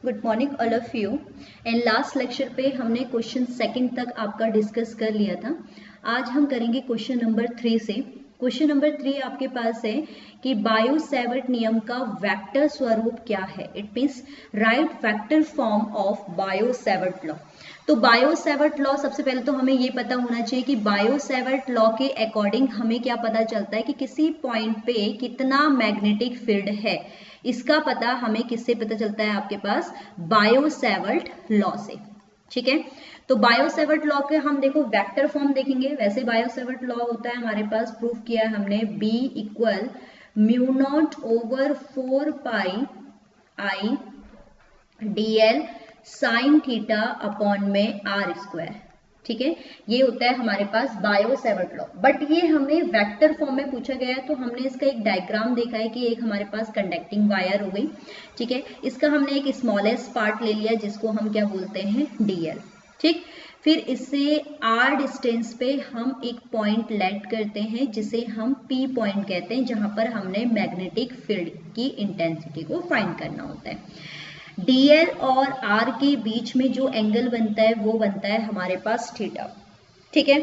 Good morning all of you. And last lecture पे हमने question second तक आपका डिस्कस कर लिया था। आज हम करेंगे क्वेश्चन नंबर 3 से। क्वेश्चन नंबर 3 आपके पास है कि बायो सेवर्ट नियम का वेक्टर स्वरूप क्या है। It means right vector form of bio Savart law. तो बायो सेवर्ट लॉ, सबसे पहले तो हमें ये पता होना चाहिए कि बायो सेवर्ट लॉ के अकॉर्डिंग हमें क्या पता चलता है कि किसी पॉइंट पे कितना मैग्नेटिक फील्ड है। इसका पता हमें किससे पता चलता है, आपके पास बायो सेवर्ट लॉ से। ठीक है, तो बायो सेवर्ट लॉ के हम देखो वेक्टर फॉर्म देखेंगे। वैसे बायो सेवर्ट लॉ होता है हमारे पास, प्रूफ किया है हमने, B equal mu naught over 4 पाई आई dl साइन थीटा अपॉन में r स्क्वायर। ठीक है, ये होता है हमारे पास बायो सेवर्ट लॉ। बट ये हमें वेक्टर फॉर्म में पूछा गया है, तो हमने इसका एक डायग्राम देखा है कि एक हमारे पास कंडक्टिंग वायर हो गई। ठीक है, इसका हमने एक स्मॉलेस्ट पार्ट ले लिया जिसको हम क्या बोलते हैं, dl। ठीक, फिर इससे r डिस्टेंस पे हम एक पॉइंट लेट करते हैं जिसे हम p पॉइंट कहते हैं, जहां पर हमने मैग्नेटिक फील्ड की इंटेंसिटी को फाइंड करना होता है। dl और r के बीच में जो एंगल बनता है वो बनता है हमारे पास थीटा। ठीक है,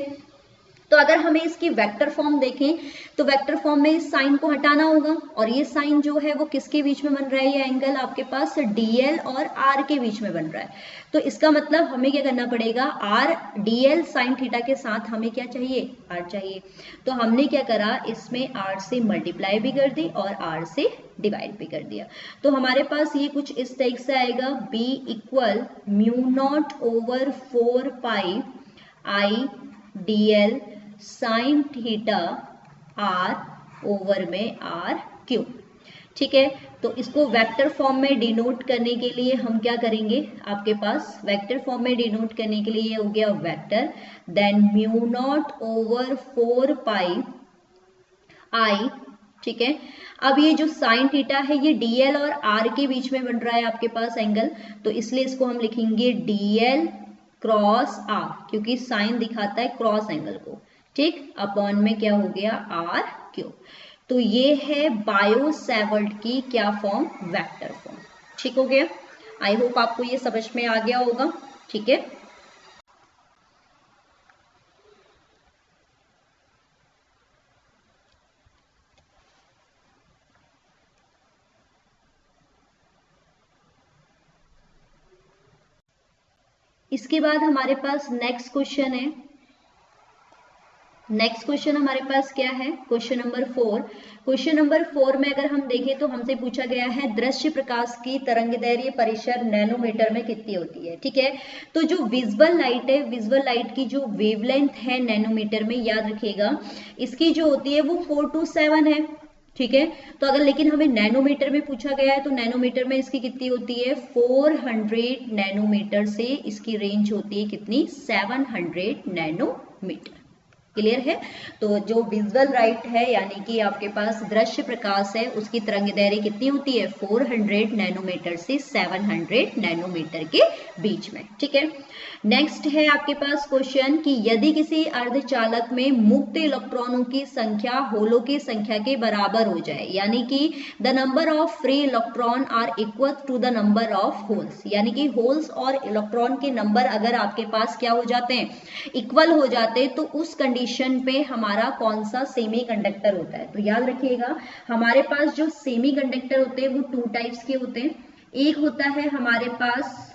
तो अगर हमें इसकी वेक्टर फॉर्म देखें तो वेक्टर फॉर्म में इस साइन को हटाना होगा, और ये साइन जो है वो किसके बीच में बन रहा है, ये एंगल आपके पास dl और r के बीच में बन रहा है। तो इसका मतलब हमें क्या करना पड़ेगा, r dl साइन थीटा के साथ हमें क्या चाहिए, r चाहिए। तो हमने क्या करा, इसमें r से मल्टीप्लाई भी कर दी और r से डिवाइड भी कर दिया। तो हमारे पास ये कुछ इस तरीके से आएगा, b equal mu naught over 4 पाई आई dl sine theta r over में r क्यूब। ठीक है, तो इसको वेक्टर फॉर्म में डिनोट करने के लिए हम क्या करेंगे, आपके पास वेक्टर फॉर्म में डिनोट करने के लिए हो गया vector, then mu naught over 4 पाई आई। ठीक है, अब ये जो साइन थीटा है ये dl और r के बीच में बन रहा है आपके पास एंगल, तो इसलिए इसको हम लिखेंगे dl क्रॉस r, क्योंकि साइन दिखाता है क्रॉस एंगल को। ठीक, अपॉन में क्या हो गया, r क्यूब। तो ये है बायो सेवर्ट की क्या फॉर्म, वेक्टर फॉर्म। ठीक हो गया, आई होप आपको ये समझ में आ गया होगा। ठीक है, इसके बाद हमारे पास नेक्स्ट क्वेश्चन है। नेक्स्ट क्वेश्चन हमारे पास क्या है, क्वेश्चन नंबर 4। क्वेश्चन नंबर 4 में अगर हम देखें तो हमसे पूछा गया है दृश्य प्रकाश की तरंगदैर्घ्य परिसर नैनोमीटर में कितनी होती है। ठीक है, तो जो विजुअल लाइट है, विजुअल लाइट की जो वेवलेंथ है नैनोमीटर में, याद रखिएगा इसकी जो होती है वो 4 to 7 है। ठीक है, तो अगर लेकिन हमें नैनोमीटर में पूछा गया है तो नैनोमीटर में इसकी कितनी होती है, 400 नैनोमीटर से इसकी रेंज होती है कितनी, 700 नैनोमीटर। क्लियर है, तो जो विजुअल लाइट है यानी कि आपके पास दृश्य प्रकाश है, उसकी तरंगदैर्घ्य कितनी होती है, 400 नैनोमीटर से 700 नैनोमीटर के बीच में। ठीक है, नेक्स्ट है आपके पास क्वेश्चन कि यदि किसी अर्धचालक में मुक्त इलेक्ट्रॉनों की संख्या होलों की संख्या के बराबर हो जाए, यानी कि the number of free electron are equal to the number of holes, यानी कि होल्स और इलेक्ट्रॉन के नंबर अगर आपके पास क्या हो जाते हैं, इक्वल हो जाते हैं, तो उस कंडीशन पे हमारा कौन सा सेमी कंडक्टर होता है। तो याद रखिएगा हमारे पास जो सेमी कंडक्टर होते हैं वो 2 टाइप्स के होते हैं। एक होता है हमारे पास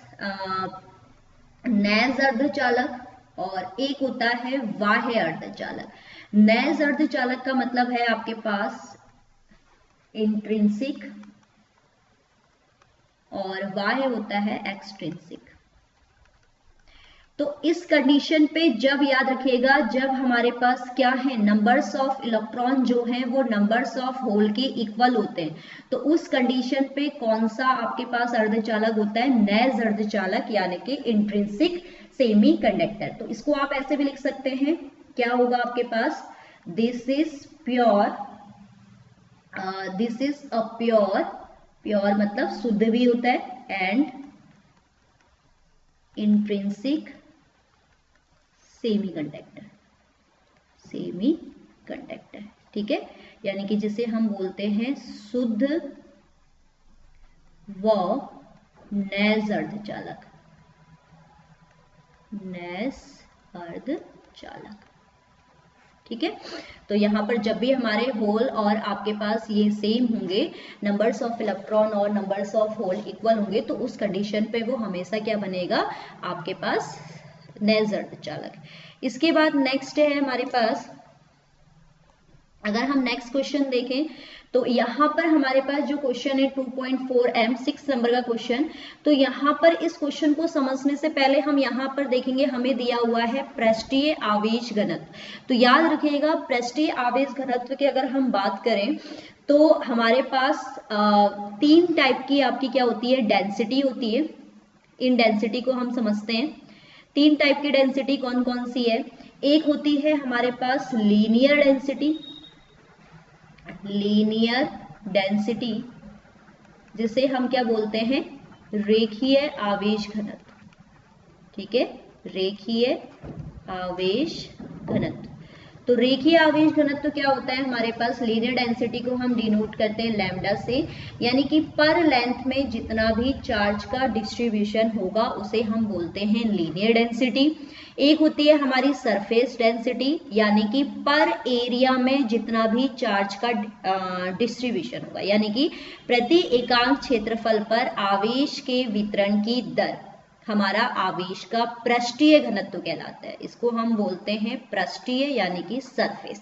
नैज अर्धचालक और एक होता है बाह्य अर्धचालक। नैज अर्धचालक का मतलब है आपके पास इंट्रिंसिक और बाह्य होता है एक्सट्रिंसिक। तो इस कंडीशन पे जब, याद रखिएगा, जब हमारे पास क्या है, नंबर्स ऑफ इलेक्ट्रॉन जो हैं वो नंबर्स ऑफ होल के इक्वल होते हैं, तो उस कंडीशन पे कौन सा आपके पास अर्धचालक होता है, नैज अर्धचालक, यानी कि इंट्रिंसिक सेमी कंडक्टर। तो इसको आप ऐसे भी लिख सकते हैं, क्या होगा आपके पास, this is pure, this is a pure, pure मतलब शुद्ध भी होता है, and intrinsic semiconductor, semiconductor. ठीक है, यानी कि जिसे हम बोलते हैं शुद्ध व नैज अर्धचालक, नैज अर्धचालक। ठीक है, तो यहाँ पर जब भी हमारे होल और आपके पास ये सेम होंगे, नंबर्स ऑफ इलेक्ट्रॉन और नंबर्स ऑफ होल इक्वल होंगे, तो उस कंडीशन पे वो हमेशा क्या बनेगा, आपके पास नैज अर्धचालक। इसके बाद नेक्स्ट है हमारे पास, अगर हम नेक्स्ट क्वेश्चन देखें तो यहाँ पर हमारे पास जो क्वेश्चन है 2.4m 6 नंबर का क्वेश्चन, तो यहाँ पर इस क्वेश्चन को समझने से पहले हम यहाँ पर देखेंगे, हमें दिया हुआ है पृष्ठीय आवेश घनत्व। तो याद रखिएगा, पृष्ठीय आवेश घनत्व की अगर हम बात करें तो हमारे पास 3 टाइप की आपकी क्या होती है, डेंसिटी होती है। इन डेंसिटी को हम समझते हैं, 3 टाइप की डेंसिटी कौन कौन सी है। एक होती है हमारे पास लीनियर डेंसिटी, लीनियर डेंसिटी जिसे हम क्या बोलते हैं, रेखीय आवेश घनत्व। ठीक है, रेखीय आवेश घनत्व। तो रेखीय आवेश घनत्व क्या होता है हमारे पास, लीनियर डेंसिटी को हम डिनोट करते हैं लैम्डा से, यानी कि पर लेंथ में जितना भी चार्ज का डिस्ट्रीब्यूशन होगा उसे हम बोलते हैं लीनियर डेंसिटी। एक होती है हमारी सरफेस डेंसिटी, यानी कि पर एरिया में जितना भी चार्ज का डिस्ट्रीब्यूशन होगा, यानी कि प्रति एकांक क्षेत्रफल पर आवेश के वितरण की दर हमारा आवेश का पृष्ठीय घनत्व कहलाता है। इसको हम बोलते हैं पृष्ठीय यानी कि सरफेस।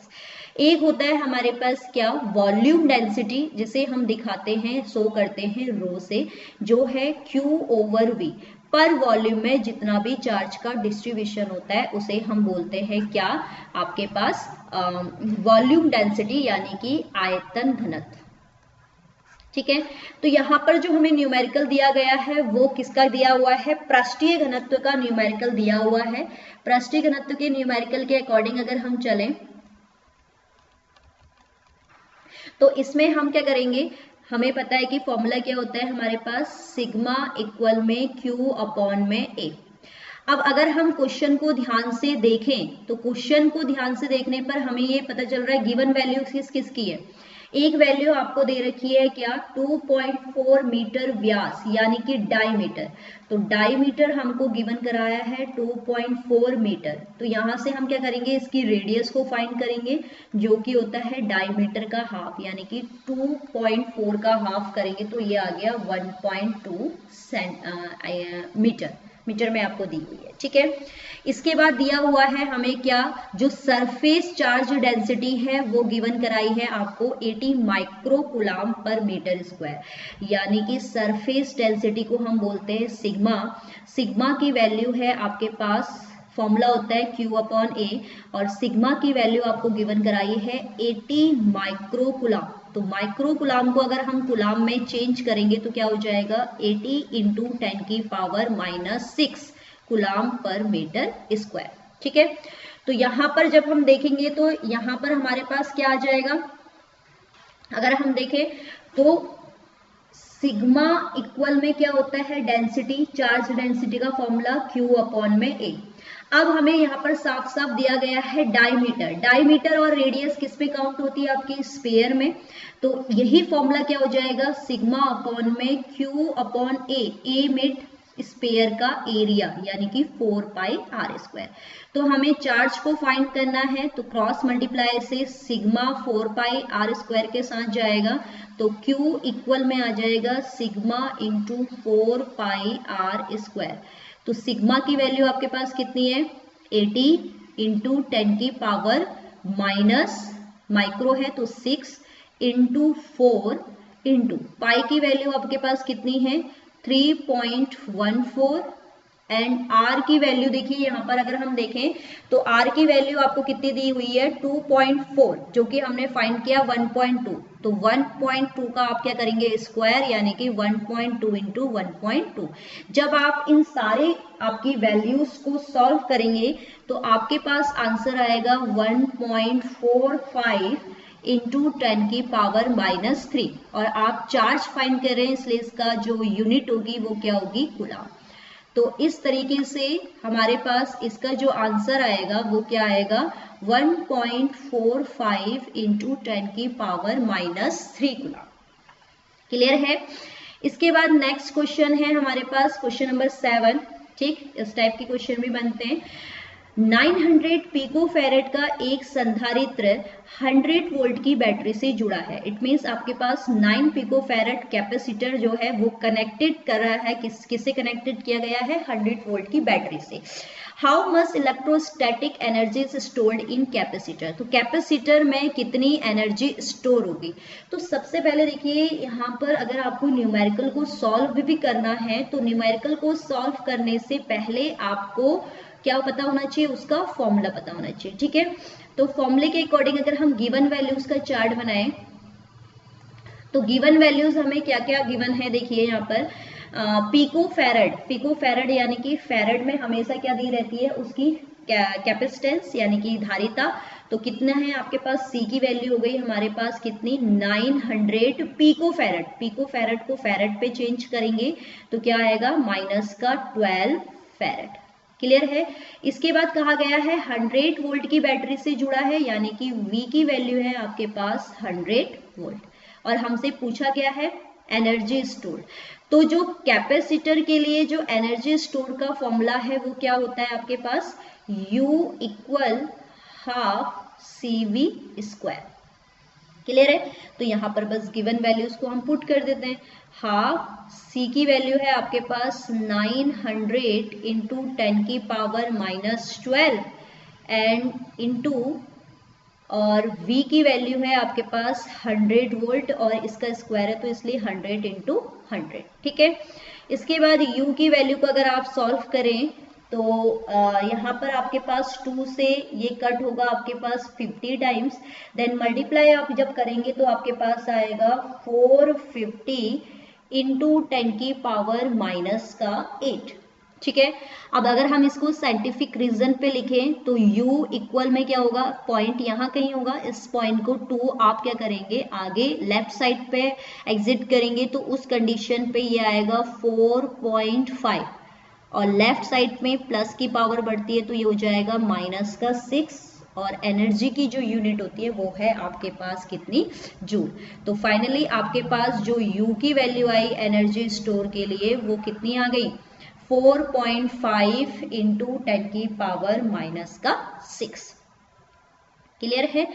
एक होता है हमारे पास क्या, वॉल्यूम डेंसिटी, जिसे हम दिखाते हैं, शो करते हैं रो से, जो है Q/V। पर वॉल्यूम में जितना भी चार्ज का डिस्ट्रीब्यूशन होता है उसे हम बोलते हैं क्या, आपके पास वॉल्यूम डेंसिटी यानी कि आयतन घनत्व। ठीक है, तो यहाँ पर जो हमें न्यूमेरिकल दिया गया है वो किसका दिया हुआ है, पृष्ठीय घनत्व का न्यूमेरिकल दिया हुआ है। पृष्ठीय घनत्व के न्यूमेरिकल के अकॉर्डिंग अगर हम चलें तो इसमें हम क्या करेंगे, हमें पता है कि फॉर्मूला क्या होता है हमारे पास, सिग्मा इक्वल में Q/A। अब अगर हम क्वेश्चन को ध्यान से देखें तो क्वेश्चन को ध्यान से देखने पर हमें ये पता चल रहा है गिवन वैल्यू किसकी है। एक वैल्यू आपको दे रखी है क्या, 2.4 मीटर व्यास यानी कि डायमीटर। तो डायमीटर हमको गिवन कराया है 2.4 मीटर। तो यहाँ से हम क्या करेंगे, इसकी रेडियस को फाइंड करेंगे जो कि होता है डायमीटर का हाफ, यानी कि 2.4 का हाफ करेंगे तो ये आ गया 1.2 मीटर। मीटर में आपको दी हुई है। ठीक है, इसके बाद दिया हुआ है हमें क्या, जो सरफेस चार्ज डेंसिटी है वो गिवन कराई है आपको 80 माइक्रोकूलाम पर मीटर स्क्वायर, यानी कि सरफेस डेंसिटी को हम बोलते हैं सिग्मा। सिग्मा की वैल्यू है आपके पास, फॉर्मूला होता है Q/A, और सिग्मा की वैल्यू आपको गिवन कराई है 80 माइक्रोकूलाम। तो माइक्रोकूलाम को अगर हम कूलाम में चेंज करेंगे तो क्या हो जाएगा, 80 × 10⁻⁻6 कूलाम पर मीटर स्क्वायर। ठीक है, तो यहाँ पर जब हम देखेंगे तो यहाँ पर हमारे पास क्या आ जाएगा, अगर हम देखें तो सिग्मा इक्वल में क्या होता है, डेंसिटी, चार्ज डेंसिटी का फॉर्मूला Q/A। अब हमें यहाँ पर साफ साफ दिया गया है डायमीटर। डायमीटर और रेडियस किस पे काउंट होती है, आपकी स्फीयर में। तो यही फॉर्मूला क्या हो जाएगा, सिग्मा अपॉन में Q/A, ए में स्फीयर का एरिया यानी कि 4πr²। तो हमें चार्ज को फाइंड करना है तो क्रॉस मल्टीप्लाई से सिग्मा 4πr² के साथ जाएगा, तो Q इक्वल में आ जाएगा सिग्मा × 4πr²। तो सिग्मा की वैल्यू आपके पास कितनी है, 80 × 10⁻⁻, माइक्रो है तो 6 × 4 × पाई की वैल्यू आपके पास कितनी है, 3.14, एंड आर की वैल्यू देखिए यहाँ पर अगर हम देखें तो आर की वैल्यू आपको कितनी दी हुई है, 2.4, जो कि हमने फाइंड किया 1.2। तो 1.2 का आप क्या करेंगे, स्क्वायर, यानी कि 1.2 × 1.2। जब आप इन सारे आपकी वैल्यूज को सॉल्व करेंगे तो आपके पास आंसर आएगा 1.45 × 10⁻⁻3, और आप चार्ज फाइंड कर रहे हैं इसलिए इसका जो यूनिट होगी वो क्या होगी, कूलाम। तो इस तरीके से हमारे पास इसका जो आंसर आएगा वो क्या आएगा, 1.45 × 10⁻⁻3 कूलाम। क्लियर है। इसके बाद नेक्स्ट क्वेश्चन है हमारे पास क्वेश्चन नंबर 7। ठीक, इस टाइप के क्वेश्चन भी बनते हैं। 900 पिकोफैरेड का एक संधारित्र 100 वोल्ट की बैटरी से जुड़ा है। इट मीन्स आपके पास 9 पिकोफैरेड कैपेसिटर जो है वो कनेक्टेड कर रहा है, किससे कनेक्टेड किया गया है? 100 वोल्ट की बैटरी से। How much electrostatic energy is stored in capacitor, तो कैपेसिटर में कितनी एनर्जी स्टोर होगी? तो सबसे पहले देखिए यहाँ पर अगर आपको न्यूमेरिकल को सॉल्व भी करना है तो न्यूमेरिकल को सॉल्व करने से पहले आपको क्या पता होना चाहिए? उसका फॉर्मूला पता होना चाहिए। ठीक है, तो फॉर्मूले के अकॉर्डिंग अगर हम गिवन वैल्यूज का चार्ट बनाएं तो गिवन वैल्यूज हमें क्या क्या गिवन है, देखिए यहाँ पर पिकोफैरेड यानी कि फैरेड में हमेशा क्या दी रहती है? उसकी कैपेसिटेंस यानी कि धारिता। तो कितना है आपके पास? C की वैल्यू हो गई हमारे पास कितनी? 900 पिकोफैरेड। पिकोफैरेड को फैरेड पे चेंज करेंगे तो क्या आएगा? -12 फैरेड। क्लियर है? इसके बाद कहा गया है 100 वोल्ट की बैटरी से जुड़ा है, यानी कि V की वैल्यू है आपके पास 100 वोल्ट, और हमसे पूछा गया है एनर्जी स्टोर। तो जो कैपेसिटर के लिए जो एनर्जी स्टोर का फॉर्मूला है वो क्या होता है आपके पास? U = 12 CV²। क्लियर है? तो यहाँ पर बस गिवन वैल्यूज को हम पुट कर देते हैं। 12 C की वैल्यू है आपके पास 900 इंटू 10 की पावर -12 एंड इंटू, और V की वैल्यू है आपके पास 100 वोल्ट और इसका स्क्वायर है तो इसलिए 100 इंटू 100। ठीक है, इसके बाद U की वैल्यू को अगर आप सॉल्व करें तो यहाँ पर आपके पास 2 से ये कट होगा आपके पास 50 टाइम्स, देन मल्टीप्लाई आप जब करेंगे तो आपके पास आएगा 450 इंटू 10 की पावर -8। ठीक है, अब अगर हम इसको साइंटिफिक रीजन पे लिखें तो U इक्वल में क्या होगा? पॉइंट यहाँ कहीं होगा, इस पॉइंट को 2 आप क्या करेंगे? आगे लेफ्ट साइड पे एग्जिट करेंगे तो उस कंडीशन पे ये आएगा 4.5, और लेफ्ट साइड में प्लस की पावर बढ़ती है तो ये हो जाएगा -6, और एनर्जी की जो यूनिट होती है वो है आपके पास कितनी? जूल। तो फाइनली आपके पास जो U की वैल्यू आई एनर्जी स्टोर के लिए वो कितनी आ गई? 4.5 इंटू 10 की पावर -6। क्लियर है?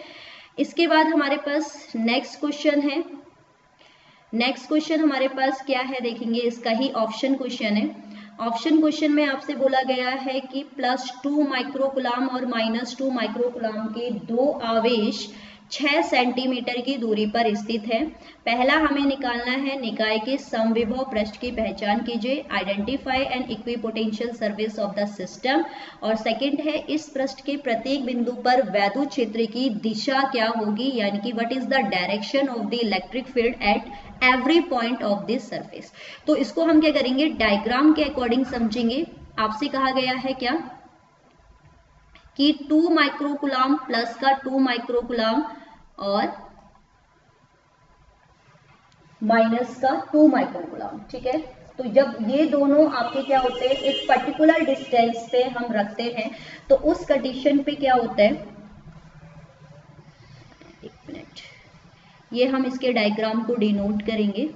इसके बाद हमारे पास नेक्स्ट क्वेश्चन है। नेक्स्ट क्वेश्चन हमारे पास क्या है देखेंगे, इसका ही ऑप्शन क्वेश्चन है। ऑप्शन क्वेश्चन में आपसे बोला गया है कि +2 माइक्रोकुलाम और -2 माइक्रोकुलाम के दो आवेश 6 सेंटीमीटर की दूरी पर स्थित है। पहला हमें निकालना है निकाय के समविभव पृष्ठ की पहचान कीजिए, identify and equipotential surface of the system, और सेकंड है इस पृष्ठ के प्रत्येक बिंदु पर वैद्युत क्षेत्र की दिशा क्या होगी, यानी कि what is the direction of the electric field at every point of this surface. तो इसको हम क्या करेंगे? डायग्राम के अकॉर्डिंग समझेंगे। आपसे कहा गया है क्या कि 2 माइक्रोकुलाम प्लस का 2 माइक्रोकुलाम और माइनस का 2 माइक्रोकुलाम। ठीक है, तो जब ये दोनों आपके क्या होते हैं? एक पर्टिकुलर डिस्टेंस पे हम रखते हैं तो उस कंडीशन पे क्या होता है? एक मिनट, ये हम इसके डायग्राम को डिनोट करेंगे।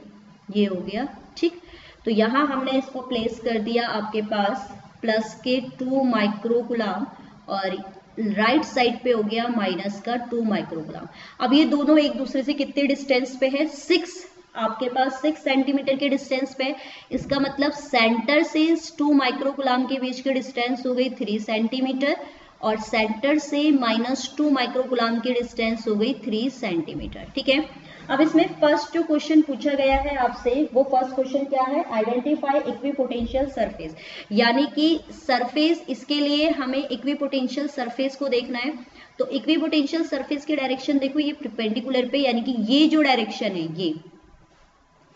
ये हो गया। ठीक, तो यहां हमने इसको प्लेस कर दिया आपके पास प्लस के 2 माइक्रोकुलाम और राइट साइड पे हो गया माइनस का 2 माइक्रोकुलाम। अब ये दोनों एक दूसरे से कितने डिस्टेंस पे है? 6, आपके पास 6 सेंटीमीटर के डिस्टेंस पे। इसका मतलब सेंटर से 2 माइक्रोकुलाम के बीच की डिस्टेंस हो गई 3 सेंटीमीटर, और सेंटर से -2 माइक्रोकुलाम की डिस्टेंस हो गई 3 सेंटीमीटर। ठीक है, अब इसमें फर्स्ट जो क्वेश्चन पूछा गया है आपसे वो फर्स्ट क्वेश्चन क्या है? आइडेंटिफाई इक्विपोटेंशियल सरफेस, यानी कि सरफेस, इसके लिए हमें इक्विपोटेंशियल सरफेस को देखना है। तो इक्विपोटेंशियल सरफेस की डायरेक्शन देखो, ये परपेंडिकुलर पे, यानी कि ये जो डायरेक्शन है ये,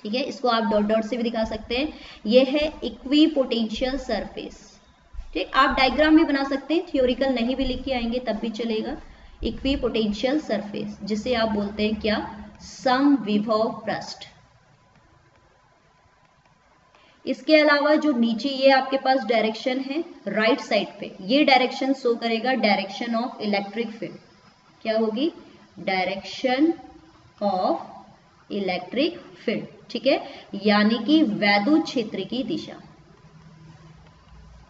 ठीक है, इसको आप डॉट डॉट से भी दिखा सकते हैं, ये है इक्विपोटेंशियल सरफेस। ठीक, आप डायग्राम भी बना सकते हैं, थियोरिकल नहीं भी लिख के आएंगे तब भी चलेगा। इक्विपोटेंशियल सरफेस जिसे आप बोलते हैं क्या? समविभव पृष्ठ। इसके अलावा जो नीचे ये आपके पास डायरेक्शन है राइट साइड पे, ये डायरेक्शन शो करेगा डायरेक्शन ऑफ इलेक्ट्रिक फील्ड। क्या होगी? डायरेक्शन ऑफ इलेक्ट्रिक फील्ड, ठीक है, यानी कि वैद्युत क्षेत्र की दिशा,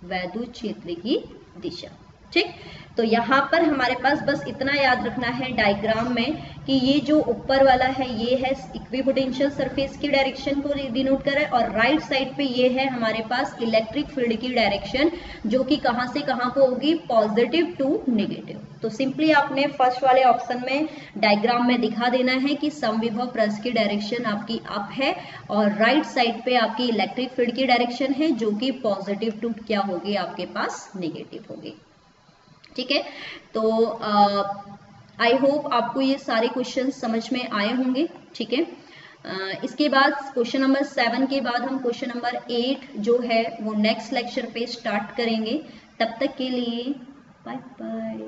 वैद्युत क्षेत्र की दिशा, ठीक। तो यहाँ पर हमारे पास बस इतना याद रखना है डायग्राम में कि ये जो ऊपर वाला है ये है इक्विपोटेंशियल सरफेस की डायरेक्शन को डिनोट कर रहा है, और राइट साइड पे ये है हमारे पास इलेक्ट्रिक फील्ड की डायरेक्शन, जो कि कहाँ से कहाँ को होगी, पॉजिटिव टू नेगेटिव। तो सिंपली आपने फर्स्ट वाले ऑप्शन में डायग्राम में दिखा देना है कि समविभव पृष्ठ की डायरेक्शन आपकी अप है और राइट साइड पे आपकी इलेक्ट्रिक फील्ड की डायरेक्शन है जो कि पॉजिटिव टू क्या होगी, आपके पास नेगेटिव होगी, ठीक है। तो आई होप आपको ये सारे क्वेश्चन समझ में आए होंगे, ठीक है। इसके बाद क्वेश्चन नंबर 7 के बाद हम क्वेश्चन नंबर 8 जो है वो नेक्स्ट लेक्चर पे स्टार्ट करेंगे। तब तक के लिए बाय बाय।